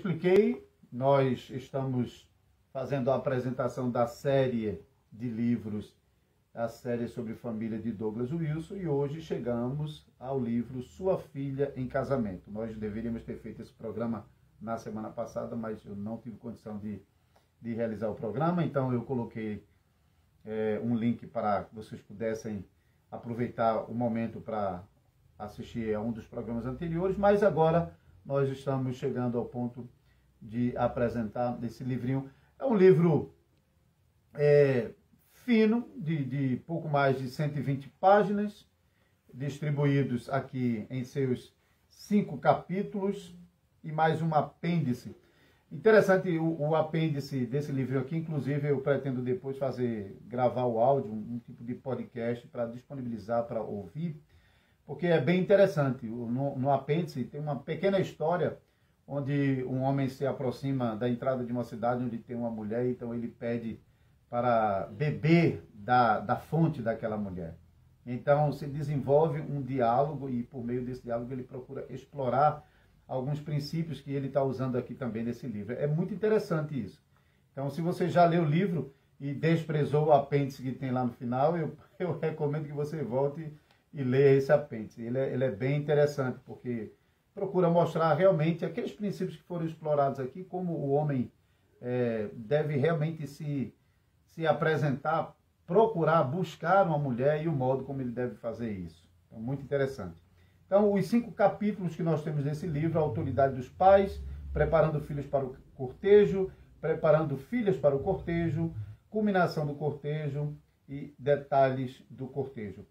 expliquei, nós estamos fazendo a apresentação da série de livros, a série sobre família de Douglas Wilson, e hoje chegamos ao livro Sua Filha em Casamento. Nós deveríamos ter feito esse programa na semana passada, mas eu não tive condição de realizar o programa, então eu coloquei um link para que vocês pudessem aproveitar o momento para assistir a um dos programas anteriores, mas agora nós estamos chegando ao ponto de apresentar esse livrinho. É um livro fino, de pouco mais de 120 páginas, distribuídos aqui em seus 5 capítulos e mais um apêndice. Interessante o apêndice desse livro aqui, inclusive eu pretendo depois gravar o áudio, um tipo de podcast para disponibilizar, para ouvir, porque é bem interessante. No apêndice tem uma pequena história onde um homem se aproxima da entrada de uma cidade onde tem uma mulher, então ele pede para beber da fonte daquela mulher. Então se desenvolve um diálogo e por meio desse diálogo ele procura explorar alguns princípios que ele está usando aqui também nesse livro. É muito interessante isso. Então, se você já leu o livro e desprezou o apêndice que tem lá no final, eu recomendo que você volte e leia esse apêndice. Ele é bem interessante, porque procura mostrar realmente aqueles princípios que foram explorados aqui, como o homem deve realmente se apresentar, procurar, buscar uma mulher e o modo como ele deve fazer isso. Então, muito interessante. Então, os 5 capítulos que nós temos nesse livro: a autoridade dos pais, preparando filhos para o cortejo, preparando filhas para o cortejo, culminação do cortejo e detalhes do cortejo.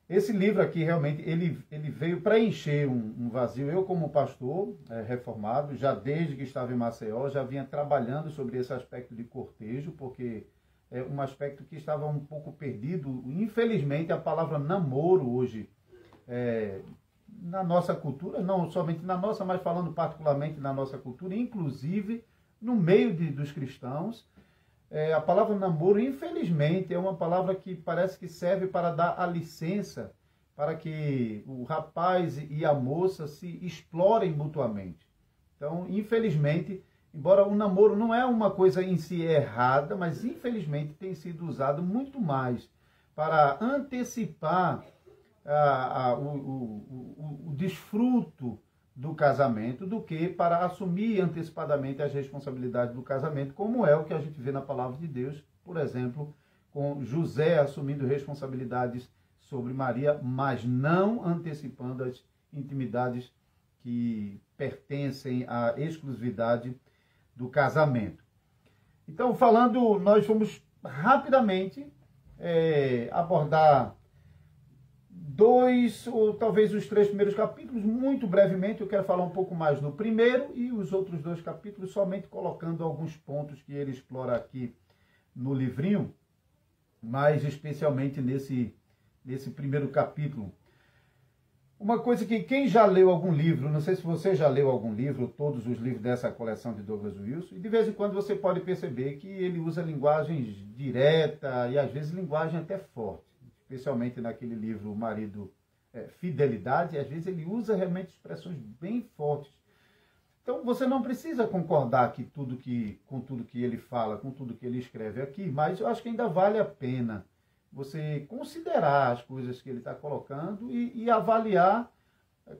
Esse livro aqui, realmente, ele veio preencher um vazio. Eu, como pastor reformado, já desde que estava em Maceió, já vinha trabalhando sobre esse aspecto de cortejo, porque é um aspecto que estava um pouco perdido. Infelizmente, a palavra namoro hoje, na nossa cultura, não somente na nossa, mas falando particularmente na nossa cultura, inclusive no meio dos cristãos, a palavra namoro, infelizmente, é uma palavra que parece que serve para dar a licença para que o rapaz e a moça se explorem mutuamente. Então, infelizmente, embora o namoro não é uma coisa em si errada, mas infelizmente tem sido usado muito mais para antecipar o desfruto do casamento do que para assumir antecipadamente as responsabilidades do casamento, como é o que a gente vê na palavra de Deus, por exemplo, com José assumindo responsabilidades sobre Maria, mas não antecipando as intimidades que pertencem à exclusividade do casamento. Então, nós vamos rapidamente abordar 2 ou talvez os 3 primeiros capítulos, muito brevemente. Eu quero falar um pouco mais no primeiro e os outros 2 capítulos, somente colocando alguns pontos que ele explora aqui no livrinho, mas especialmente nesse primeiro capítulo. Uma coisa que quem já leu algum livro, não sei se você já leu algum livro, todos os livros dessa coleção de Douglas Wilson, e de vez em quando você pode perceber que ele usa linguagens direta e às vezes linguagem até forte. Especialmente naquele livro, O Marido, Fidelidade, às vezes ele usa realmente expressões bem fortes. Então, você não precisa concordar com tudo que ele fala, com tudo que ele escreve aqui, mas eu acho que ainda vale a pena você considerar as coisas que ele está colocando e avaliar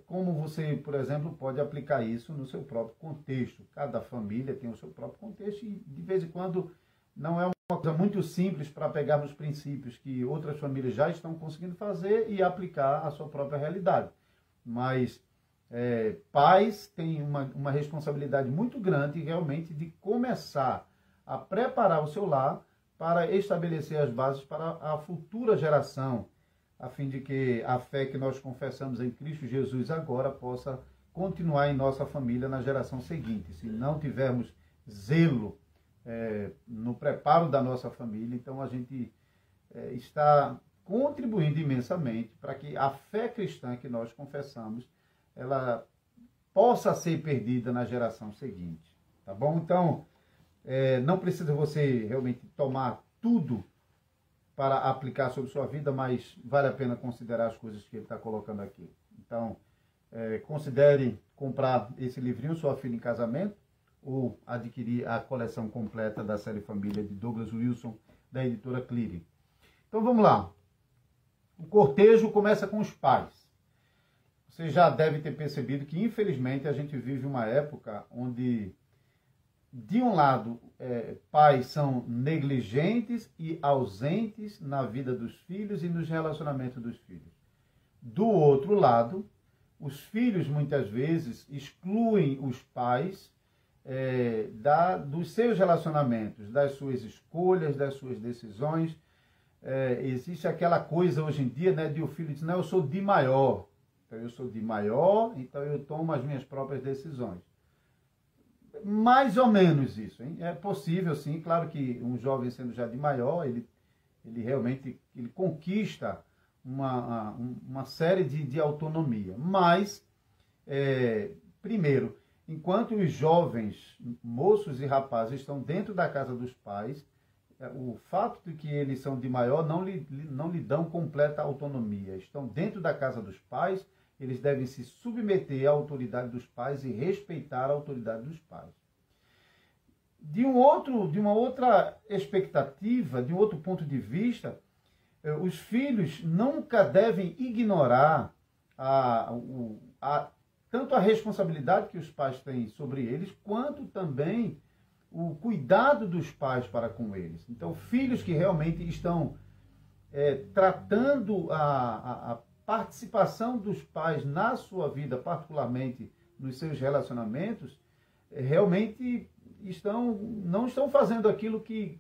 como você, por exemplo, pode aplicar isso no seu próprio contexto. Cada família tem o seu próprio contexto e, de vez em quando, não é uma coisa muito simples para pegarmos princípios que outras famílias já estão conseguindo fazer e aplicar à sua própria realidade. Mas pais têm uma responsabilidade muito grande realmente de começar a preparar o seu lar para estabelecer as bases para a futura geração, a fim de que a fé que nós confessamos em Cristo Jesus agora possa continuar em nossa família na geração seguinte. Se não tivermos zelo no preparo da nossa família, então a gente está contribuindo imensamente para que a fé cristã que nós confessamos, ela possa ser perdida na geração seguinte, tá bom? Então, não precisa você realmente tomar tudo para aplicar sobre sua vida, mas vale a pena considerar as coisas que ele está colocando aqui. Então, considere comprar esse livrinho, Sua Filha em Casamento, ou adquirir a coleção completa da série Família de Douglas Wilson, da editora Cleary. Então vamos lá. O cortejo começa com os pais. Você já deve ter percebido que, infelizmente, a gente vive uma época onde, de um lado, pais são negligentes e ausentes na vida dos filhos e nos relacionamentos dos filhos. Do outro lado, os filhos, muitas vezes, excluem os pais dos seus relacionamentos, das suas escolhas, das suas decisões. Existe aquela coisa hoje em dia, né, de o filho dizer, não, eu sou de maior. Então, eu sou de maior, então eu tomo as minhas próprias decisões. Mais ou menos isso, hein? É possível, sim. Claro que um jovem sendo já de maior, ele realmente conquista uma série de autonomia. Mas, primeiro, enquanto os jovens, moços e rapazes estão dentro da casa dos pais, o fato de que eles são de maior não lhe dão completa autonomia. Estão dentro da casa dos pais, eles devem se submeter à autoridade dos pais e respeitar a autoridade dos pais. De uma outra expectativa, de um outro ponto de vista, os filhos nunca devem ignorar tanto a responsabilidade que os pais têm sobre eles, quanto também o cuidado dos pais para com eles. Então, filhos que realmente estão tratando a participação dos pais na sua vida, particularmente nos seus relacionamentos, realmente não estão fazendo aquilo que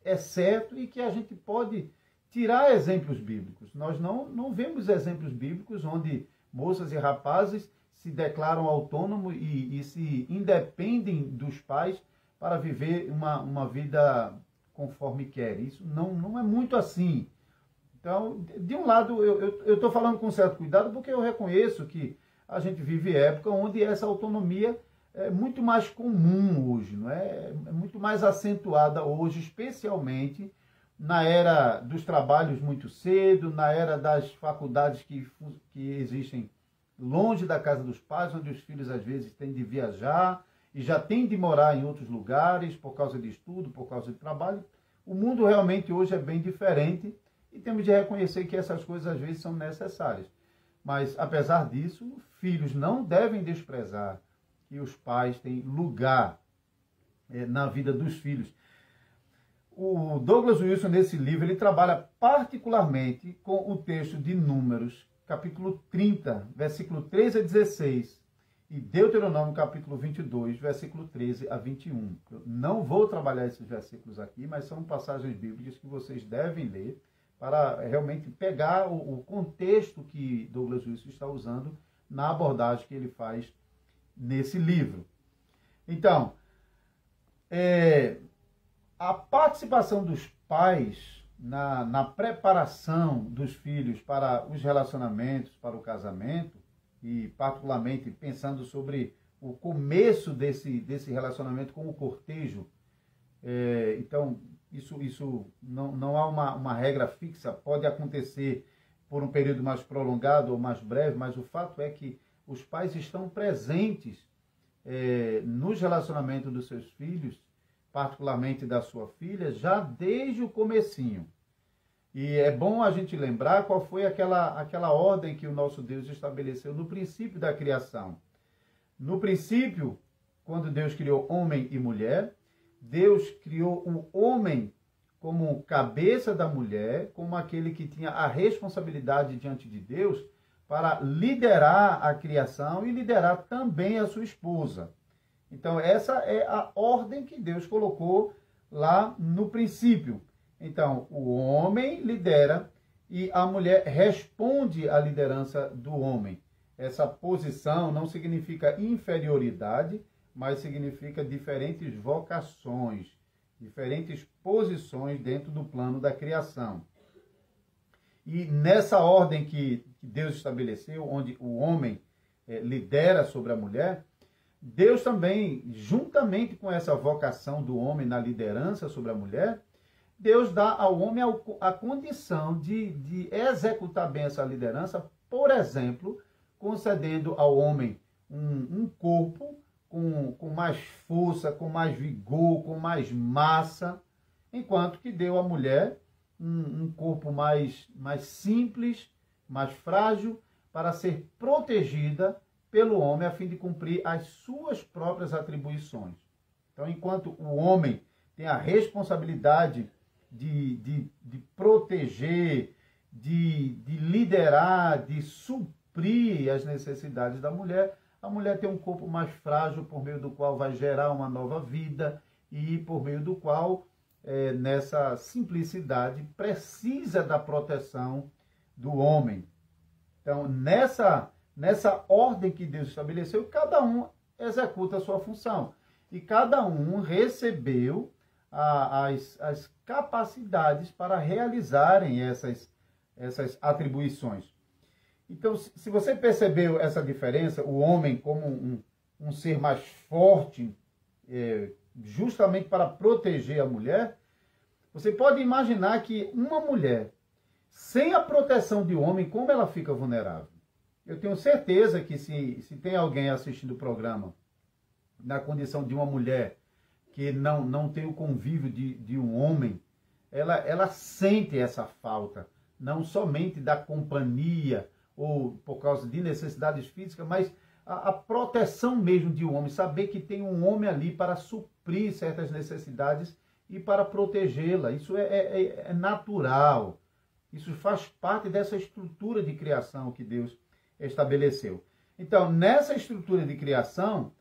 é certo e que a gente pode tirar exemplos bíblicos. Nós não vemos exemplos bíblicos onde moças e rapazes se declaram autônomos e se independem dos pais para viver uma vida conforme querem. Isso não é muito assim. Então, de um lado, eu estou falando com certo cuidado porque eu reconheço que a gente vive época onde essa autonomia é muito mais comum hoje, não é? É muito mais acentuada hoje, especialmente na era dos trabalhos muito cedo, na era das faculdades que existem longe da casa dos pais, onde os filhos às vezes têm de viajar e já têm de morar em outros lugares por causa de estudo, por causa de trabalho. O mundo realmente hoje é bem diferente e temos de reconhecer que essas coisas às vezes são necessárias. Mas, apesar disso, filhos não devem desprezar que os pais têm lugar na vida dos filhos. O Douglas Wilson, nesse livro, ele trabalha particularmente com o texto de Números, capítulo 30, versículo 13 a 16, e Deuteronômio, capítulo 22, versículo 13 a 21. Eu não vou trabalhar esses versículos aqui, mas são passagens bíblicas que vocês devem ler para realmente pegar o contexto que Douglas Wilson está usando na abordagem que ele faz nesse livro. Então, a participação dos pais na preparação dos filhos para os relacionamentos, para o casamento, e particularmente pensando sobre o começo desse relacionamento com o cortejo, então, isso não há uma regra fixa, pode acontecer por um período mais prolongado ou mais breve, mas o fato é que os pais estão presentes nos relacionamentos dos seus filhos, particularmente da sua filha, já desde o comecinho. E é bom a gente lembrar qual foi aquela ordem que o nosso Deus estabeleceu no princípio da criação. No princípio, quando Deus criou homem e mulher, Deus criou o homem como cabeça da mulher, como aquele que tinha a responsabilidade diante de Deus para liderar a criação e liderar também a sua esposa. Então, essa é a ordem que Deus colocou lá no princípio. Então, o homem lidera e a mulher responde à liderança do homem. Essa posição não significa inferioridade, mas significa diferentes vocações, diferentes posições dentro do plano da criação. E nessa ordem que Deus estabeleceu, onde o homem lidera sobre a mulher, Deus também, juntamente com essa vocação do homem na liderança sobre a mulher, Deus dá ao homem a condição de executar bem essa liderança, por exemplo, concedendo ao homem um corpo com mais força, com mais vigor, com mais massa, enquanto que deu à mulher um corpo mais simples, mais frágil, para ser protegida pelo homem a fim de cumprir as suas próprias atribuições. Então, enquanto o homem tem a responsabilidade de proteger, de liderar, de suprir as necessidades da mulher, a mulher tem um corpo mais frágil, por meio do qual vai gerar uma nova vida e por meio do qual, nessa simplicidade, precisa da proteção do homem. Então, nessa ordem que Deus estabeleceu, cada um executa a sua função. E cada um recebeu as capacidades para realizarem essas atribuições. Então, se você percebeu essa diferença, o homem como um ser mais forte, justamente para proteger a mulher, você pode imaginar que uma mulher, sem a proteção de homem, como ela fica vulnerável? Eu tenho certeza que se tem alguém assistindo o programa na condição de uma mulher que não tem o convívio de um homem, ela sente essa falta, não somente da companhia ou por causa de necessidades físicas, mas a proteção mesmo de um homem, saber que tem um homem ali para suprir certas necessidades e para protegê-la. Isso é natural, isso faz parte dessa estrutura de criação que Deus estabeleceu. Então, nessa estrutura de criação,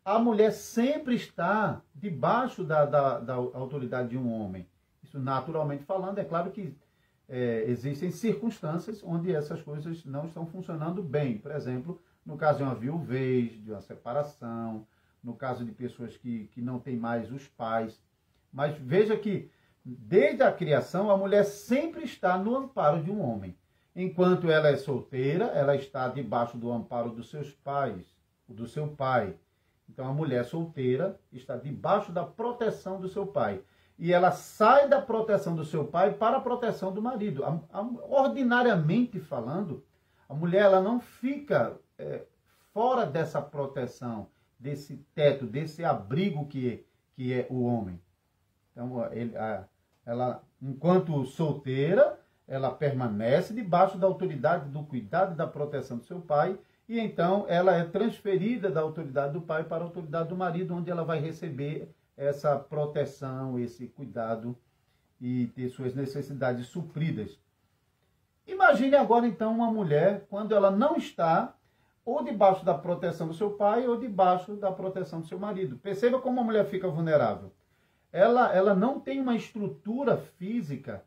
a mulher sempre está debaixo da autoridade de um homem. Isso, naturalmente falando, é claro que existem circunstâncias onde essas coisas não estão funcionando bem. Por exemplo, no caso de uma viuvez, de uma separação, no caso de pessoas que não têm mais os pais. Mas veja que, desde a criação, a mulher sempre está no amparo de um homem. Enquanto ela é solteira, ela está debaixo do amparo dos seus pais, do seu pai. Então, a mulher solteira está debaixo da proteção do seu pai. E ela sai da proteção do seu pai para a proteção do marido. Ordinariamente falando, a mulher ela não fica fora dessa proteção, desse teto, desse abrigo que é o homem. Então, ela, enquanto solteira, ela permanece debaixo da autoridade, do cuidado e da proteção do seu pai, e então ela é transferida da autoridade do pai para a autoridade do marido, onde ela vai receber essa proteção, esse cuidado e ter suas necessidades supridas. Imagine agora, então, uma mulher, quando ela não está ou debaixo da proteção do seu pai ou debaixo da proteção do seu marido. Perceba como a mulher fica vulnerável. Ela não tem uma estrutura física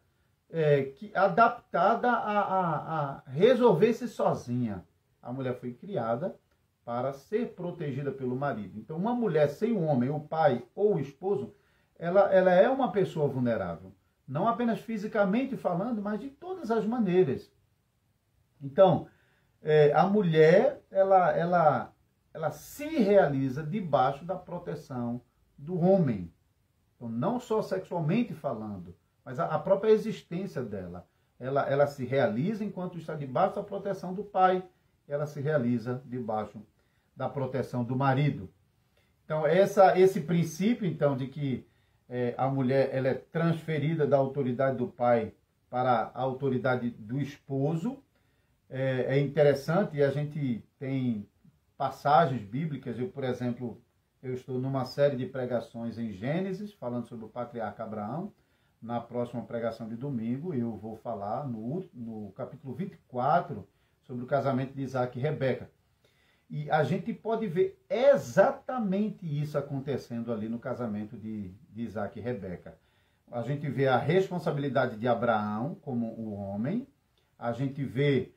adaptada a resolver-se sozinha. A mulher foi criada para ser protegida pelo marido. Então, uma mulher sem o homem, o pai ou o esposo, ela é uma pessoa vulnerável. Não apenas fisicamente falando, mas de todas as maneiras. Então, a mulher, ela se realiza debaixo da proteção do homem. Então, não só sexualmente falando, mas a própria existência dela. Ela se realiza enquanto está debaixo da proteção do pai, ela se realiza debaixo da proteção do marido. Então, esse princípio, então, de que a mulher ela é transferida da autoridade do pai para a autoridade do esposo, é interessante, e a gente tem passagens bíblicas. Por exemplo, eu estou numa série de pregações em Gênesis, falando sobre o patriarca Abraão. Na próxima pregação de domingo, eu vou falar no capítulo 24, sobre o casamento de Isaac e Rebeca. E a gente pode ver exatamente isso acontecendo ali no casamento de Isaac e Rebeca. A gente vê a responsabilidade de Abraão como o homem, a gente vê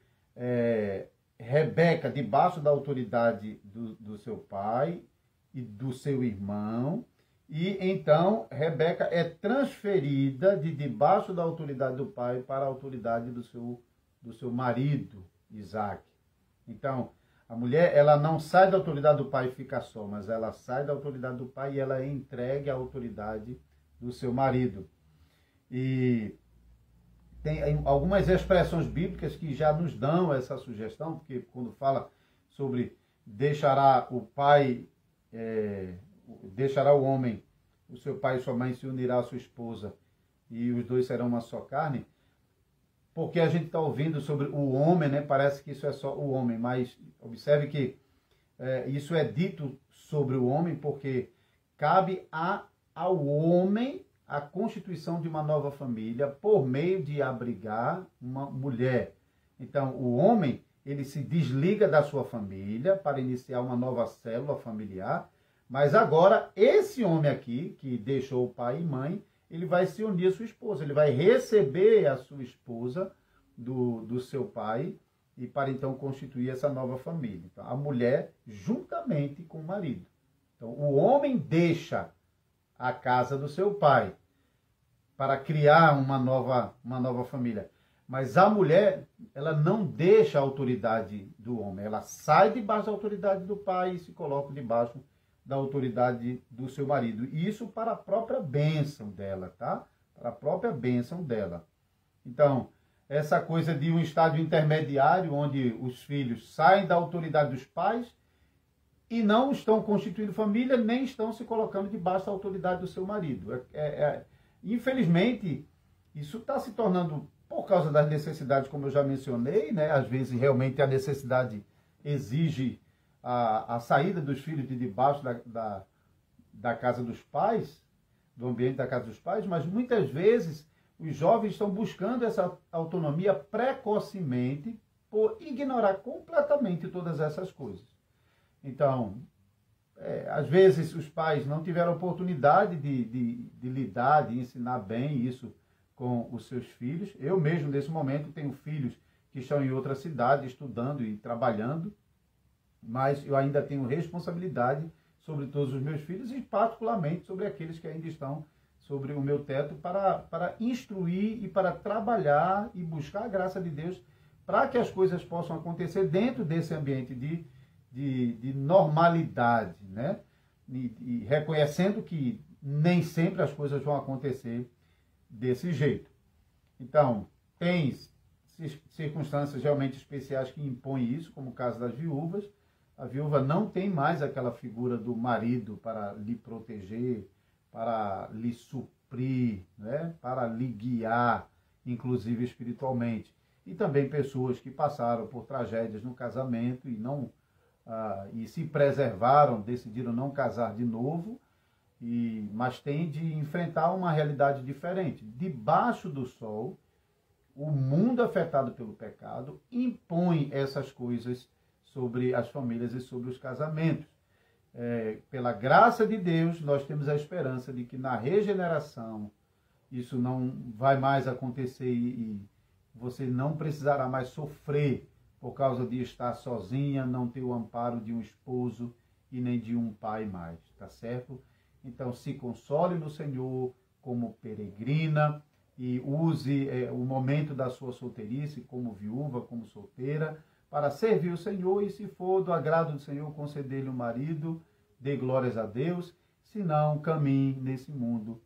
Rebeca debaixo da autoridade do seu pai e do seu irmão, e então Rebeca é transferida de debaixo da autoridade do pai para a autoridade do seu marido, Isaac. Então, a mulher, ela não sai da autoridade do pai e fica só, mas ela sai da autoridade do pai e ela é entregue à autoridade do seu marido. E tem algumas expressões bíblicas que já nos dão essa sugestão, porque quando fala sobre deixará o pai, deixará o homem, o seu pai e sua mãe se unirá à sua esposa e os dois serão uma só carne. Porque a gente está ouvindo sobre o homem, né? Parece que isso é só o homem, mas observe que isso é dito sobre o homem porque cabe ao homem a constituição de uma nova família por meio de abrigar uma mulher. Então, o homem, ele se desliga da sua família para iniciar uma nova célula familiar, mas agora, esse homem aqui, que deixou o pai e mãe, ele vai se unir à sua esposa, ele vai receber a sua esposa do seu pai e para então constituir essa nova família. Então, a mulher juntamente com o marido. Então, o homem deixa a casa do seu pai para criar uma nova família. Mas a mulher, ela não deixa a autoridade do homem, ela sai debaixo da autoridade do pai e se coloca debaixo da autoridade do seu marido. E isso para a própria bênção dela, tá? Para a própria bênção dela. Então, essa coisa de um estágio intermediário, onde os filhos saem da autoridade dos pais e não estão constituindo família, nem estão se colocando debaixo da autoridade do seu marido. Infelizmente, isso está se tornando, por causa das necessidades, como eu já mencionei, né? Às vezes realmente a necessidade exige a saída dos filhos de debaixo da casa dos pais, do ambiente da casa dos pais, mas muitas vezes os jovens estão buscando essa autonomia precocemente por ignorar completamente todas essas coisas. Então, às vezes os pais não tiveram oportunidade de lidar, de ensinar bem isso com os seus filhos. Eu mesmo, nesse momento, tenho filhos que estão em outra cidade, estudando e trabalhando, mas eu ainda tenho responsabilidade sobre todos os meus filhos e particularmente sobre aqueles que ainda estão sobre o meu teto para instruir e para trabalhar e buscar a graça de Deus para que as coisas possam acontecer dentro desse ambiente de normalidade, né? E reconhecendo que nem sempre as coisas vão acontecer desse jeito. Então, tem circunstâncias realmente especiais que impõem isso, como o caso das viúvas. A viúva não tem mais aquela figura do marido para lhe proteger, para lhe suprir, né? Para lhe guiar, inclusive espiritualmente. E também pessoas que passaram por tragédias no casamento e se preservaram, decidiram não casar de novo, mas têm de enfrentar uma realidade diferente. Debaixo do sol, o mundo afetado pelo pecado impõe essas coisas sobre as famílias e sobre os casamentos. Pela graça de Deus, nós temos a esperança de que na regeneração isso não vai mais acontecer e você não precisará mais sofrer por causa de estar sozinha, não ter o amparo de um esposo e nem de um pai mais, tá certo? Então, se console no Senhor como peregrina e use o momento da sua solteirice como viúva, como solteira, para servir o Senhor e, se for do agrado do Senhor, conceder-lhe um marido, dê glórias a Deus, se não, caminhe nesse mundo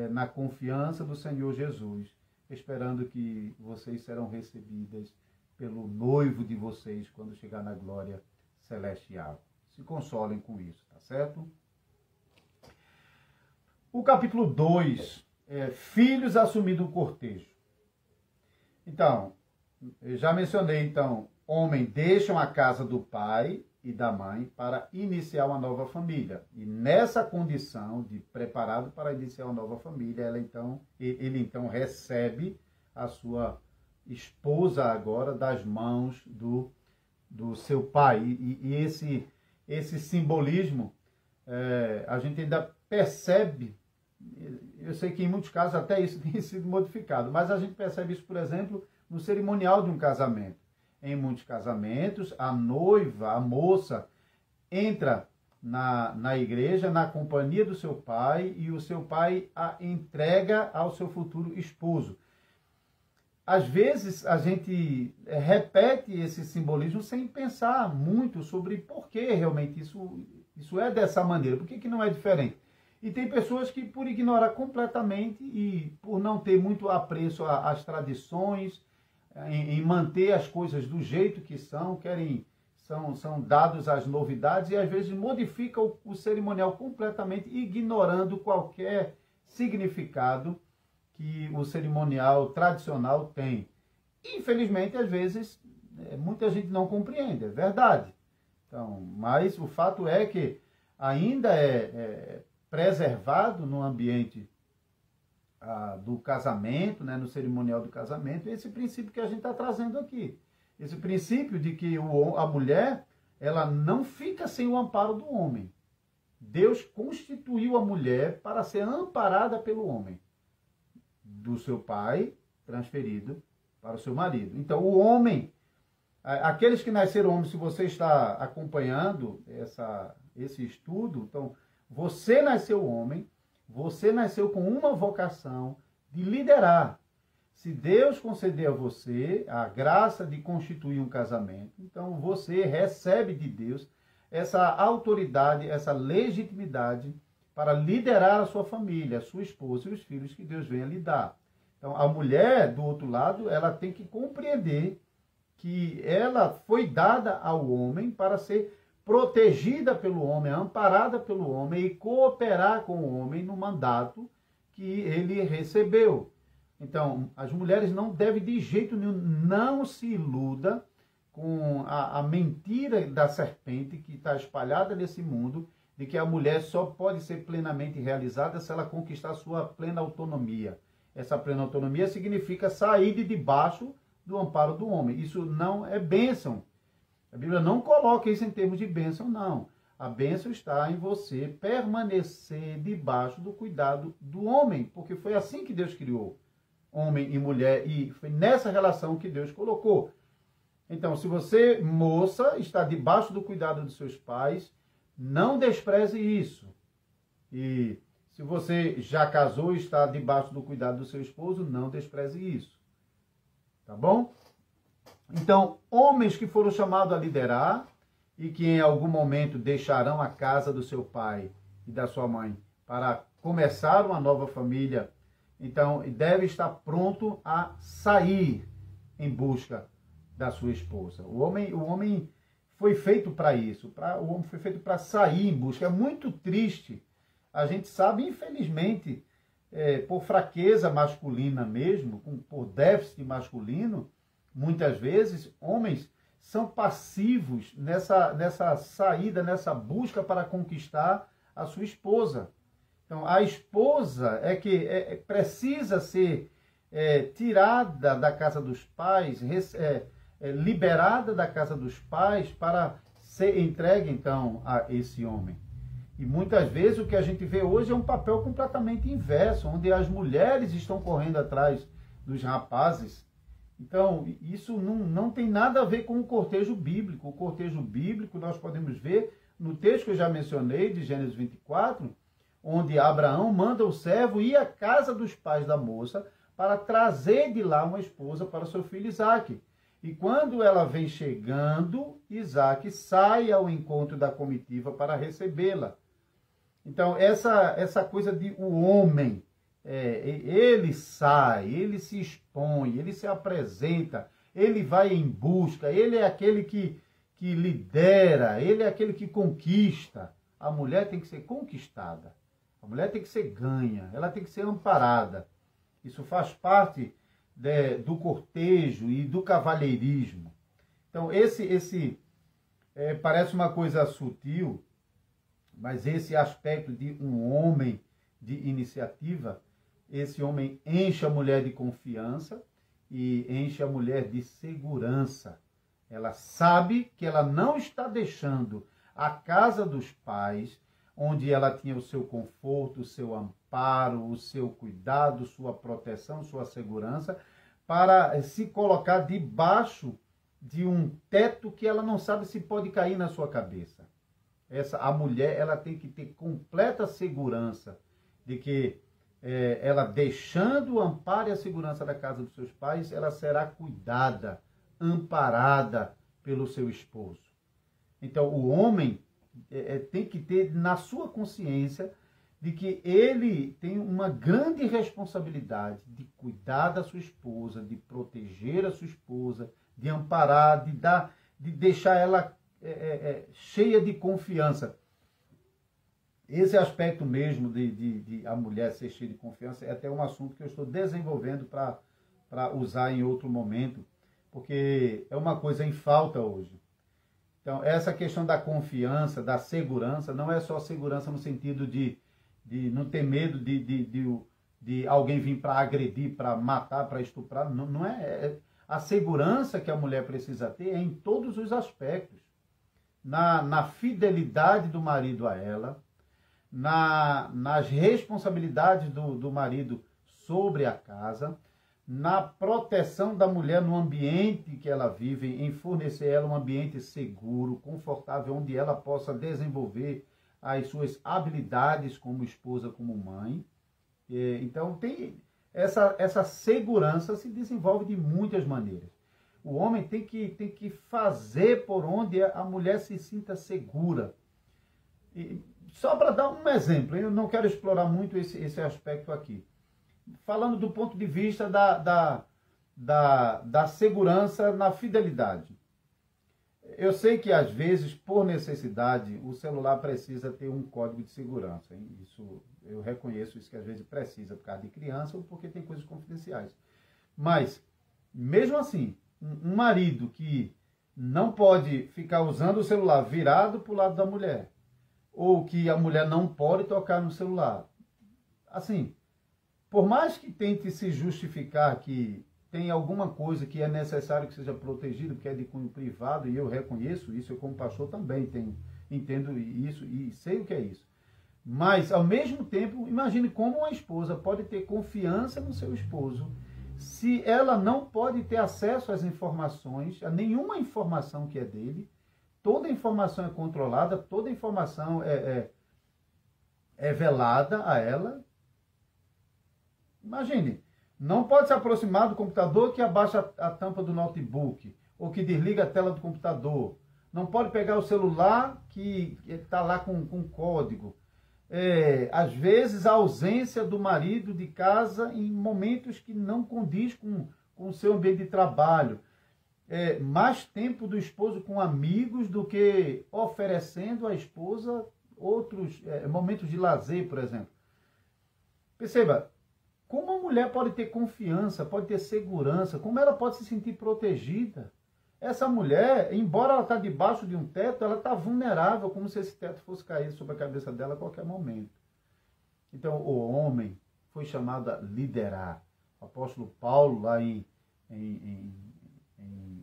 na confiança do Senhor Jesus, esperando que vocês serão recebidas pelo noivo de vocês quando chegar na glória celestial. Se consolem com isso, tá certo? O capítulo 2, filhos assumindo o cortejo. Então, eu já mencionei, então, homem deixam a casa do pai e da mãe para iniciar uma nova família. E nessa condição de preparado para iniciar uma nova família, ele então recebe a sua esposa agora das mãos do seu pai. E esse simbolismo a gente ainda percebe. Eu sei que em muitos casos até isso tem sido modificado, mas a gente percebe isso, por exemplo, no cerimonial de um casamento. Em muitos casamentos, a noiva, a moça, entra na igreja, na companhia do seu pai, e o seu pai a entrega ao seu futuro esposo. Às vezes, a gente repete esse simbolismo sem pensar muito sobre por que realmente isso é dessa maneira, por que não é diferente. E tem pessoas que, por ignorar completamente e por não ter muito apreço às tradições, em manter as coisas do jeito que são, querem são dados as novidades e às vezes modifica o cerimonial completamente, ignorando qualquer significado que o cerimonial tradicional tem. Infelizmente, às vezes, muita gente não compreende, é verdade. Então, mas o fato é que ainda é preservado no ambiente do casamento, né, no cerimonial do casamento, esse princípio que a gente está trazendo aqui. Esse princípio de que a mulher, ela não fica sem o amparo do homem. Deus constituiu a mulher para ser amparada pelo homem, do seu pai, transferido para o seu marido. Então, o homem, aqueles que nasceram homens, se você está acompanhando esse estudo, então, você nasceu homem, você nasceu com uma vocação de liderar. Se Deus conceder a você a graça de constituir um casamento, então você recebe de Deus essa autoridade, essa legitimidade para liderar a sua família, a sua esposa e os filhos que Deus venha lhe dar. Então, a mulher, do outro lado, ela tem que compreender que ela foi dada ao homem para ser protegida pelo homem, amparada pelo homem e cooperar com o homem no mandato que ele recebeu. Então, as mulheres não devem de jeito nenhum, não se iluda com a mentira da serpente que está espalhada nesse mundo, de que a mulher só pode ser plenamente realizada se ela conquistar sua plena autonomia. Essa plena autonomia significa sair de debaixo do amparo do homem. Isso não é bênção. A Bíblia não coloca isso em termos de bênção, não. A bênção está em você permanecer debaixo do cuidado do homem, porque foi assim que Deus criou homem e mulher, e foi nessa relação que Deus colocou. Então, se você, moça, está debaixo do cuidado dos seus pais, não despreze isso. E se você já casou e está debaixo do cuidado do seu esposo, não despreze isso. Tá bom? Então, homens que foram chamados a liderar e que em algum momento deixarão a casa do seu pai e da sua mãe para começar uma nova família, então deve estar pronto a sair em busca da sua esposa. O homem foi feito para isso, o homem foi feito para sair em busca. É muito triste, a gente sabe, infelizmente, por fraqueza masculina mesmo, por déficit masculino, muitas vezes, homens são passivos nessa saída, nessa busca para conquistar a sua esposa. Então, a esposa precisa ser tirada da casa dos pais, liberada da casa dos pais para ser entregue, então, a esse homem. E muitas vezes o que a gente vê hoje é um papel completamente inverso, onde as mulheres estão correndo atrás dos rapazes. Então, isso não tem nada a ver com o cortejo bíblico. O cortejo bíblico nós podemos ver no texto que eu já mencionei, de Gênesis 24, onde Abraão manda o servo ir à casa dos pais da moça para trazer de lá uma esposa para seu filho Isaque. E quando ela vem chegando, Isaque sai ao encontro da comitiva para recebê-la. Então, essa coisa de o homem, ele sai, ele se expõe, ele se apresenta, ele vai em busca, ele é aquele que lidera, ele é aquele que conquista. A mulher tem que ser conquistada, a mulher tem que ser ganha, ela tem que ser amparada. Isso faz parte do cortejo e do cavalheirismo. Então, parece uma coisa sutil, mas esse aspecto de um homem de iniciativa, esse homem enche a mulher de confiança e enche a mulher de segurança. Ela sabe que ela não está deixando a casa dos pais, onde ela tinha o seu conforto, o seu amparo, o seu cuidado, sua proteção, sua segurança, para se colocar debaixo de um teto que ela não sabe se pode cair na sua cabeça. A mulher, ela tem que ter completa segurança de que ela, deixando o amparo e a segurança da casa dos seus pais, ela será cuidada, amparada pelo seu esposo. Então, o homem tem que ter na sua consciência de que ele tem uma grande responsabilidade de cuidar da sua esposa, de proteger a sua esposa, de amparar, de deixar ela cheia de confiança. Esse aspecto mesmo de a mulher ser cheia de confiança é até um assunto que eu estou desenvolvendo para usar em outro momento, porque é uma coisa em falta hoje. Então, essa questão da confiança, da segurança, não é só segurança no sentido de não ter medo de alguém vir para agredir, para matar, para estuprar. Não é. A segurança que a mulher precisa ter é em todos os aspectos. Na fidelidade do marido a ela, nas responsabilidades do marido sobre a casa, na proteção da mulher no ambiente que ela vive, em fornecer a ela um ambiente seguro, confortável, onde ela possa desenvolver as suas habilidades como esposa, como mãe. Então, essa segurança se desenvolve de muitas maneiras. O homem tem que fazer por onde a mulher se sinta segura. E só para dar um exemplo, eu não quero explorar muito esse aspecto aqui. Falando do ponto de vista da segurança na fidelidade. Eu sei que, às vezes, por necessidade, o celular precisa ter um código de segurança. Isso, eu reconheço isso, que às vezes precisa por causa de criança ou porque tem coisas confidenciais. Mas, mesmo assim, um marido que não pode ficar usando o celular virado para o lado da mulher, ou que a mulher não pode tocar no celular, assim, por mais que tente se justificar que tem alguma coisa que é necessário que seja protegido, porque é de cunho privado, e eu reconheço isso, eu como pastor também entendo isso e sei o que é isso. Mas, ao mesmo tempo, imagine como uma esposa pode ter confiança no seu esposo se ela não pode ter acesso às informações, a nenhuma informação que é dele. Toda informação é controlada, toda informação é velada a ela. Imagine, não pode se aproximar do computador que abaixa a tampa do notebook, ou que desliga a tela do computador. Não pode pegar o celular que está lá com código. Às vezes, a ausência do marido de casa em momentos que não condiz com o seu ambiente de trabalho. Mais tempo do esposo com amigos do que oferecendo à esposa outros momentos de lazer, por exemplo. Perceba, como a mulher pode ter confiança, pode ter segurança, como ela pode se sentir protegida. Essa mulher, embora ela está debaixo de um teto, ela está vulnerável, como se esse teto fosse cair sobre a cabeça dela a qualquer momento. Então, o homem foi chamado a liderar. O apóstolo Paulo, lá em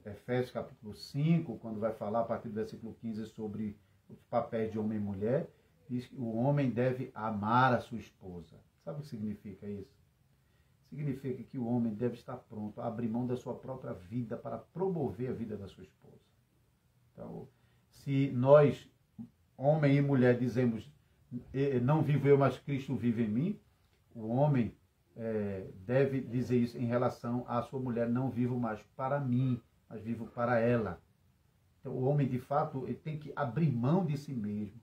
Efésios capítulo 5, quando vai falar a partir do versículo 15 sobre os papéis de homem e mulher, diz que o homem deve amar a sua esposa. Sabe o que significa isso? Significa que o homem deve estar pronto a abrir mão da sua própria vida para promover a vida da sua esposa. Então, se nós, homem e mulher, dizemos não vivo eu, mas Cristo vive em mim, o homem deve dizer isso em relação à sua mulher: não vivo mais para mim, mas vivo para ela. Então, o homem, de fato, ele tem que abrir mão de si mesmo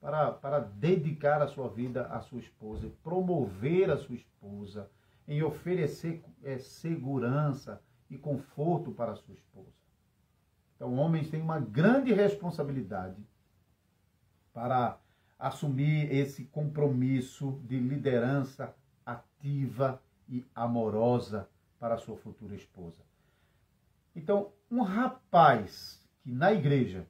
para dedicar a sua vida à sua esposa, promover a sua esposa, em oferecer segurança e conforto para a sua esposa. Então, homens têm uma grande responsabilidade para assumir esse compromisso de liderança ativa e amorosa para a sua futura esposa. Então, um rapaz que na igreja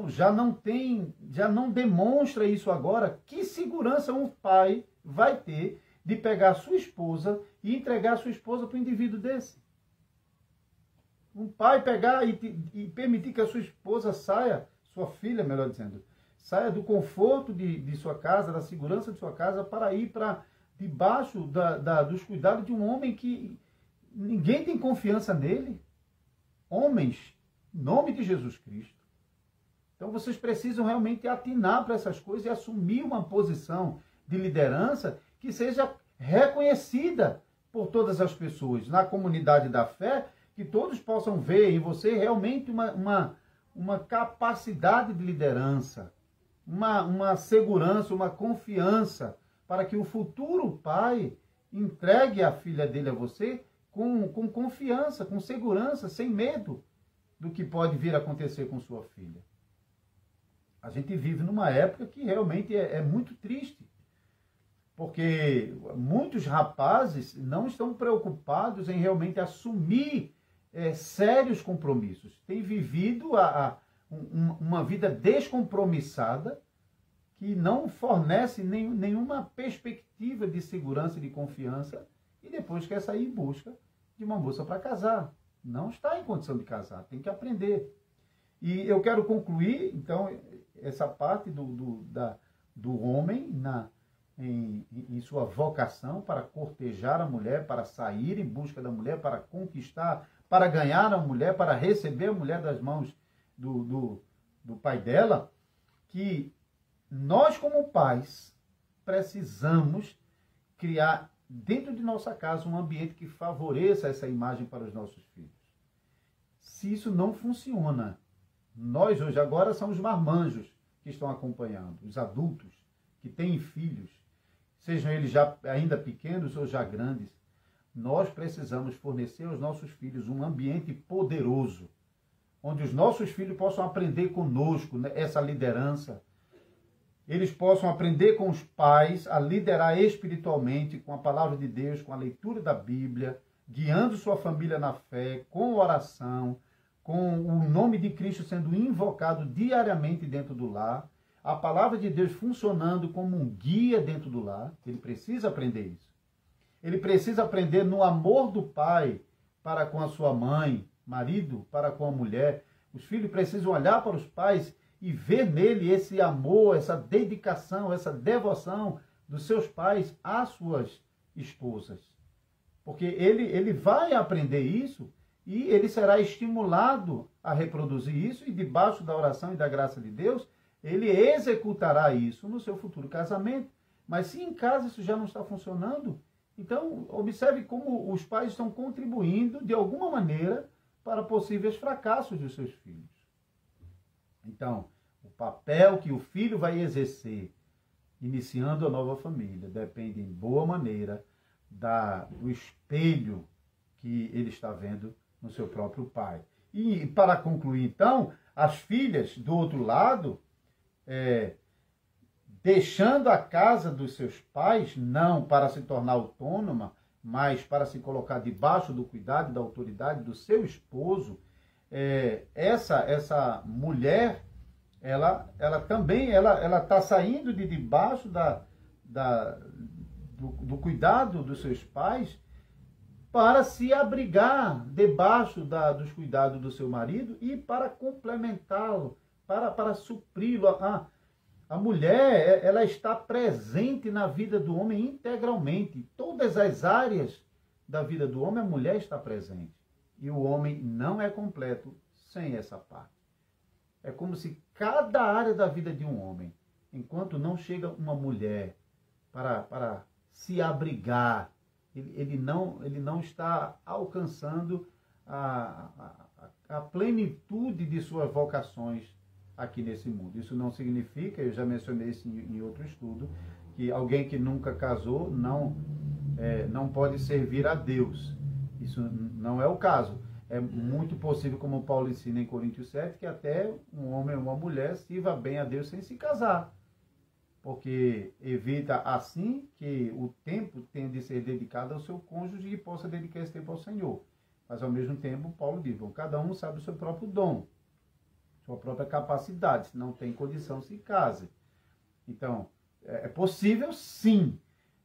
já não demonstra isso agora, que segurança um pai vai ter de pegar a sua esposa e entregar a sua esposa para um indivíduo desse? Um pai pegar e permitir que a sua esposa saia, sua filha, melhor dizendo, saia do conforto de sua casa, da segurança de sua casa, para ir para debaixo dos cuidados de um homem que ninguém tem confiança nele. Homens, em nome de Jesus Cristo. Então vocês precisam realmente atinar para essas coisas e assumir uma posição de liderança que seja reconhecida por todas as pessoas na comunidade da fé, que todos possam ver em você realmente uma capacidade de liderança, uma segurança, uma confiança, para que o futuro pai entregue a filha dele a você com confiança, com segurança, sem medo do que pode vir a acontecer com sua filha. A gente vive numa época que realmente é muito triste, porque muitos rapazes não estão preocupados em realmente assumir sérios compromissos. Têm vivido uma vida descompromissada que não fornece nenhuma perspectiva de segurança e de confiança e depois quer sair em busca de uma moça para casar. Não está em condição de casar, tem que aprender. E eu quero concluir, então, essa parte do homem em sua vocação para cortejar a mulher, para sair em busca da mulher, para conquistar, para ganhar a mulher, para receber a mulher das mãos do pai dela, que nós, como pais, precisamos criar dentro de nossa casa um ambiente que favoreça essa imagem para os nossos filhos. Se isso não funciona, nós hoje agora são os marmanjos que estão acompanhando, os adultos que têm filhos, sejam eles já ainda pequenos ou já grandes. Nós precisamos fornecer aos nossos filhos um ambiente poderoso, onde os nossos filhos possam aprender conosco, né, essa liderança. Eles possam aprender com os pais a liderar espiritualmente, com a palavra de Deus, com a leitura da Bíblia, guiando sua família na fé, com oração, com o nome de Cristo sendo invocado diariamente dentro do lar, a palavra de Deus funcionando como um guia dentro do lar. Ele precisa aprender isso. Ele precisa aprender no amor do pai para com a sua mãe, marido para com a mulher. Os filhos precisam olhar para os pais e ver nele esse amor, essa dedicação, essa devoção dos seus pais às suas esposas. Porque ele vai aprender isso e ele será estimulado a reproduzir isso e debaixo da oração e da graça de Deus, ele executará isso no seu futuro casamento. Mas se em casa isso já não está funcionando, então observe como os pais estão contribuindo de alguma maneira para possíveis fracassos dos seus filhos. Então, o papel que o filho vai exercer iniciando a nova família depende em boa maneira do espelho que ele está vendo no seu próprio pai. E para concluir, então, as filhas do outro lado, deixando a casa dos seus pais, não para se tornar autônoma, mas para se colocar debaixo do cuidado e da autoridade do seu esposo, essa mulher, ela também está saindo de debaixo do cuidado dos seus pais para se abrigar debaixo dos cuidados do seu marido e para complementá-lo, para supri-lo. A mulher, ela está presente na vida do homem integralmente. Todas as áreas da vida do homem, a mulher está presente. E o homem não é completo sem essa parte. É como se cada área da vida de um homem, enquanto não chega uma mulher para se abrigar, ele não está alcançando a plenitude de suas vocações aqui nesse mundo. Isso não significa, eu já mencionei isso em outro estudo, que alguém que nunca casou não pode servir a Deus. Isso não é o caso. É muito possível, como Paulo ensina em Coríntios 7, que até um homem ou uma mulher sirva bem a Deus sem se casar. Porque evita assim que o tempo tenha de ser dedicado ao seu cônjuge e possa dedicar esse tempo ao Senhor. Mas ao mesmo tempo, Paulo diz, cada um sabe o seu próprio dom, sua própria capacidade. Se não tem condição, se case. Então, é possível sim,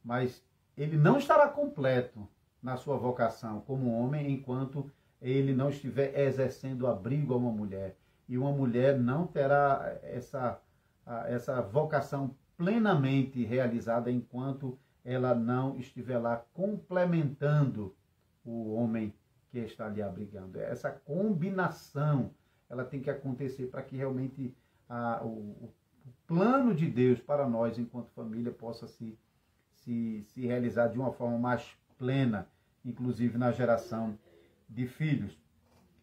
mas ele não estará completo na sua vocação como homem enquanto ele não estiver exercendo abrigo a uma mulher. E uma mulher não terá essa vocação plenamente realizada enquanto ela não estiver lá complementando o homem que está ali abrigando. Essa combinação, ela tem que acontecer para que realmente o plano de Deus para nós, enquanto família, possa se realizar de uma forma mais plena, inclusive na geração de filhos.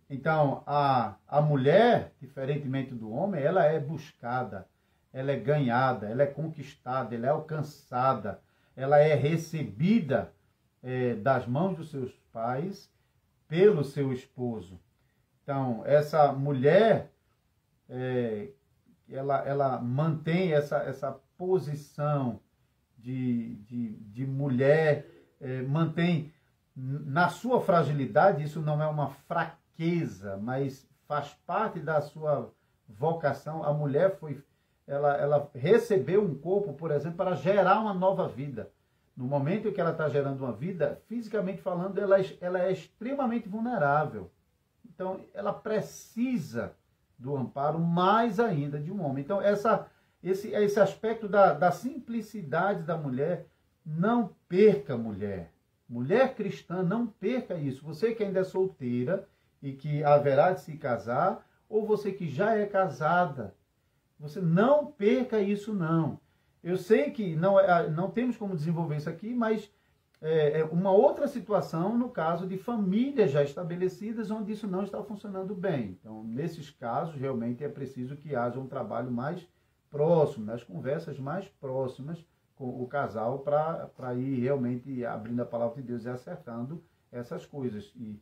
Então, a mulher, diferentemente do homem, ela é buscada, ela é ganhada, ela é conquistada, ela é alcançada, ela é recebida das mãos dos seus pais pelo seu esposo. Então, essa mulher, ela mantém essa posição de mulher, mantém na sua fragilidade. Isso não é uma fraqueza, mas faz parte da sua vocação. A mulher ela recebeu um corpo, por exemplo, para gerar uma nova vida. No momento em que ela está gerando uma vida, fisicamente falando, ela é extremamente vulnerável. Então, ela precisa do amparo mais ainda de um homem. Então, esse aspecto da simplicidade da mulher, não perca, mulher. Mulher cristã, não perca isso. Você que ainda é solteira e que haverá de se casar, ou você que já é casada, você não perca isso, não. Eu sei que não temos como desenvolver isso aqui, mas é uma outra situação no caso de famílias já estabelecidas onde isso não está funcionando bem. Então, nesses casos, realmente é preciso que haja um trabalho mais próximo, nas conversas mais próximas com o casal para ir realmente abrindo a palavra de Deus e acertando essas coisas e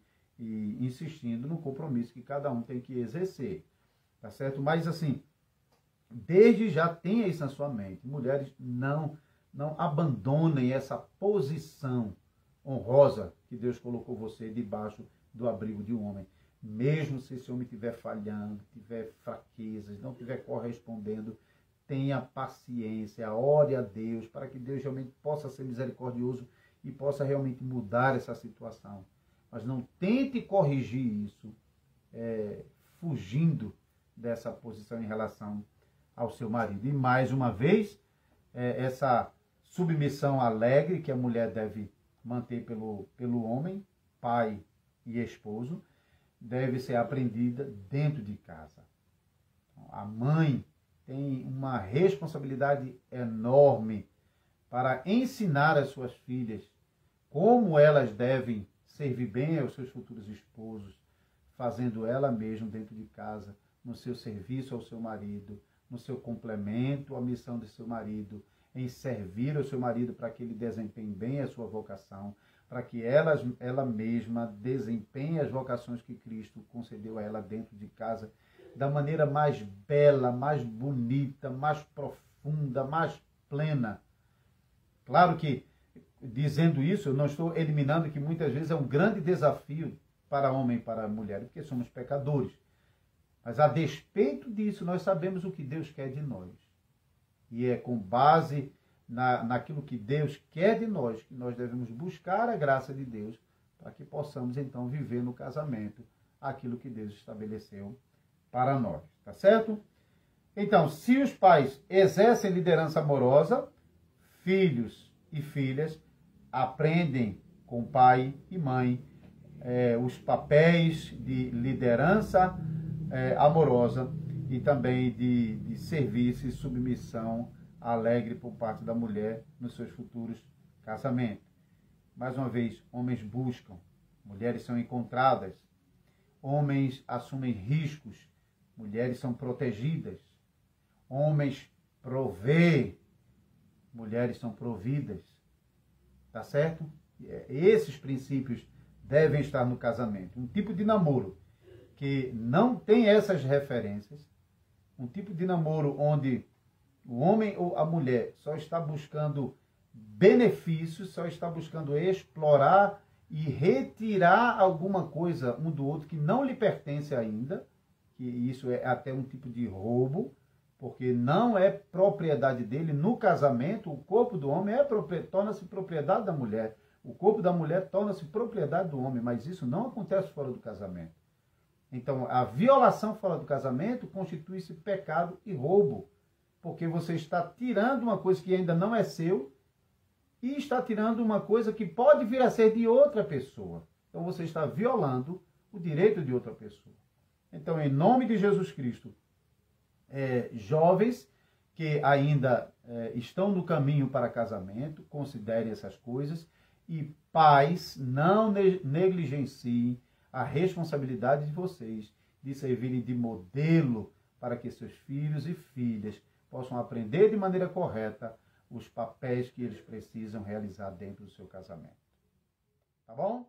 insistindo no compromisso que cada um tem que exercer. Tá certo? Mas assim, desde já tenha isso na sua mente. Mulheres, não abandonem essa posição honrosa que Deus colocou você debaixo do abrigo de um homem. Mesmo se esse homem estiver falhando, tiver fraquezas, não estiver correspondendo, tenha paciência, ore a Deus, para que Deus realmente possa ser misericordioso e possa realmente mudar essa situação. Mas não tente corrigir isso fugindo dessa posição em relação ao seu marido. E mais uma vez, essa submissão alegre que a mulher deve manter pelo homem, pai e esposo, deve ser aprendida dentro de casa. A mãe tem uma responsabilidade enorme para ensinar as suas filhas como elas devem servir bem aos seus futuros esposos, fazendo ela mesma dentro de casa, no seu serviço ao seu marido, no seu complemento à missão de seu marido, em servir ao seu marido para que ele desempenhe bem a sua vocação, para que ela mesma desempenhe as vocações que Cristo concedeu a ela dentro de casa, da maneira mais bela, mais bonita, mais profunda, mais plena. Claro que, dizendo isso, eu não estou eliminando que muitas vezes é um grande desafio para homem e para mulher, porque somos pecadores. Mas a despeito disso, nós sabemos o que Deus quer de nós. E é com base naquilo que Deus quer de nós que nós devemos buscar a graça de Deus para que possamos, então, viver no casamento aquilo que Deus estabeleceu para nós. Tá certo? Então, se os pais exercem liderança amorosa, filhos e filhas aprendem com pai e mãe os papéis de liderança amorosa e também de serviço e submissão alegre por parte da mulher nos seus futuros casamentos. Mais uma vez, homens buscam, mulheres são encontradas, homens assumem riscos, mulheres são protegidas, homens provêem, mulheres são providas. Tá certo? Esses princípios devem estar no casamento. Um tipo de namoro que não tem essas referências, um tipo de namoro onde o homem ou a mulher só está buscando benefícios, só está buscando explorar e retirar alguma coisa um do outro que não lhe pertence ainda, que isso é até um tipo de roubo, porque não é propriedade dele. No casamento, o corpo do homem torna-se propriedade da mulher. O corpo da mulher torna-se propriedade do homem, mas isso não acontece fora do casamento. Então, a violação fora do casamento constitui-se pecado e roubo, porque você está tirando uma coisa que ainda não é seu e está tirando uma coisa que pode vir a ser de outra pessoa. Então, você está violando o direito de outra pessoa. Então, em nome de Jesus Cristo, jovens que ainda estão no caminho para casamento, considerem essas coisas, e pais, não negligenciem a responsabilidade de vocês de servirem de modelo para que seus filhos e filhas possam aprender de maneira correta os papéis que eles precisam realizar dentro do seu casamento. Tá bom?